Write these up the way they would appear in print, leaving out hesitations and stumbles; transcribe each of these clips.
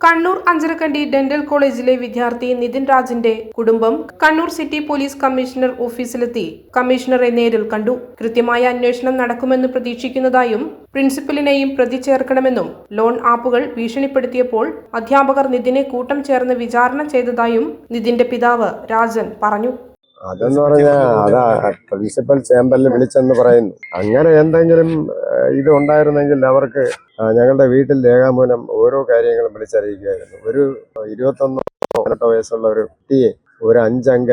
Kannur Anjarakandy dental കോളേജിലെ വിദ്യാർത്ഥി നിതിൻ രാജിന്റെ കുടുംബം കണ്ണൂർ സിറ്റി പോലീസ് കമ്മീഷണർ ഓഫീസിലെത്തി കമ്മീഷണറെ നേരിൽ കണ്ടു. കൃത്യമായ അന്വേഷണം നടക്കുമെന്ന് പ്രതീക്ഷിക്കുന്നതായും പ്രിൻസിപ്പലിനെയും പ്രതി ചേർക്കണമെന്നും ലോൺ ആപ്പുകൾ ഭീഷണിപ്പെടുത്തിയപ്പോൾ അധ്യാപകർ നിതിനെ കൂട്ടം ചേർന്ന് വിചാരണ ചെയ്തതായും നിതിന്റെ പിതാവ് രാജൻ പറഞ്ഞു. അതെന്ന് പറഞ്ഞാൽ അതാ പ്രിൻസിപ്പൽ ചേംബറിൽ വിളിച്ചെന്ന് പറയുന്നു. അങ്ങനെ എന്തെങ്കിലും ഇത് ഉണ്ടായിരുന്നെങ്കിൽ അവർക്ക് ഞങ്ങളുടെ വീട്ടിൽ രേഖാമൂലം ഓരോ കാര്യങ്ങളും വിളിച്ചറിയിക്കുകയായിരുന്നു. ഒരു 21-18 വയസ്സുള്ള ഒരു കുട്ടിയെ ഒരു 5 അംഗ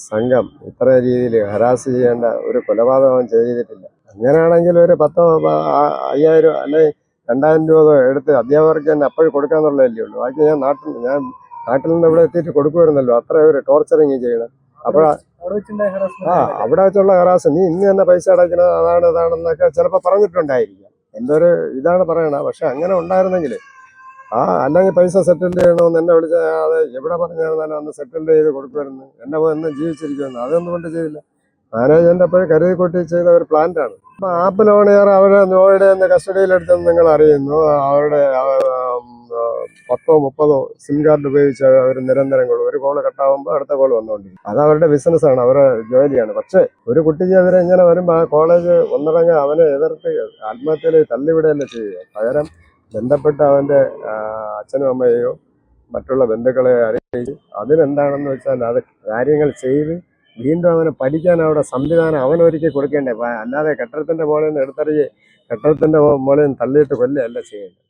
സംഘം ഇത്ര രീതിയിൽ ഹരാസ് ചെയ്യേണ്ട ഒരു കൊലപാതകം ചെയ്തിട്ടില്ല. അങ്ങനെയാണെങ്കിൽ ഒരു 10,000 അല്ലെങ്കിൽ 2,000 രൂപ എടുത്ത് അധ്യാപകർക്ക് തന്നെ അപ്പോഴും കൊടുക്കാന്നുള്ളതല്ലേ ഉള്ളൂ. ബാക്കി ഞാൻ നാട്ടിൽ നിന്ന് ഇവിടെ എത്തിയിട്ട് കൊടുക്കുമായിരുന്നല്ലോ. അത്ര ഒരു ടോർച്ചറിങ് ചെയ്യണം. അവിടെ വെച്ചുള്ള ഹറാസ് നീ ഇന്ന് തന്നെ പൈസ അടയ്ക്കണം, അതാണെന്നൊക്കെ ചിലപ്പോൾ പറഞ്ഞിട്ടുണ്ടായിരിക്കാം. എന്തൊരു ഇതാണ് പറയണ. പക്ഷെ അങ്ങനെ ഉണ്ടായിരുന്നെങ്കിൽ അല്ലെങ്കിൽ പൈസ സെറ്റിൽ ചെയ്യണമെന്ന് എന്നെ വിളിച്ച അത് എവിടെ പറഞ്ഞാലും അന്ന് സെറ്റിൽ ചെയ്ത് കൊടുക്കുമായിരുന്നു. എന്നെ എന്നെ ജീവിച്ചിരിക്കുമെന്ന് അതൊന്നും കൊണ്ട് ചെയ്തില്ല. മാനേജ്മെന്റ് അപ്പോഴും കരുതി കൂട്ടി ചെയ്ത ഒരു പ്ലാന്റാണ്. അപ്പൊ ആപ്പ് ലോണിയർ അവരെ നോയുടെ കസ്റ്റഡിയിലെടുത്തെന്ന് നിങ്ങൾ അറിയുന്നു. അവരുടെ 10-30 സിം കാർഡ് ഉപയോഗിച്ച് അവർ നിരന്തരം ഒരു കോള് കട്ടാവുമ്പോൾ അടുത്ത കോള് വന്നുകൊണ്ടിരിക്കും. അത് അവരുടെ ബിസിനസ്സാണ്, അവരുടെ ജോലിയാണ്. പക്ഷെ ഒരു കുട്ടിക്കെതിരെ ഇങ്ങനെ വരുമ്പോൾ ആ കോളേജ് ഒന്നടങ്ങ് അവനെ എതിർത്ത് ആത്മഹത്യയിലേക്ക് തള്ളിവിടുകയല്ല ചെയ്യുക. പകരം ബന്ധപ്പെട്ട അവൻ്റെ അച്ഛനും അമ്മയെയോ മറ്റുള്ള ബന്ധുക്കളെ അറിയിച്ച് അതിനെന്താണെന്ന് വെച്ചാൽ അത് കാര്യങ്ങൾ ചെയ്ത് വീണ്ടും അവനെ പഠിക്കാൻ അവിടെ സംവിധാനം അവനൊരുക്കി കൊടുക്കേണ്ടേ. അല്ലാതെ കെട്ടിടത്തിൻ്റെ മുകളിൽ നിന്ന് എടുത്തറിയെ കെട്ടിടത്തിൻ്റെ മുകളിൽ നിന്ന് തള്ളിയിട്ട് കൊല്ലുകയല്ല ചെയ്യേണ്ടത്.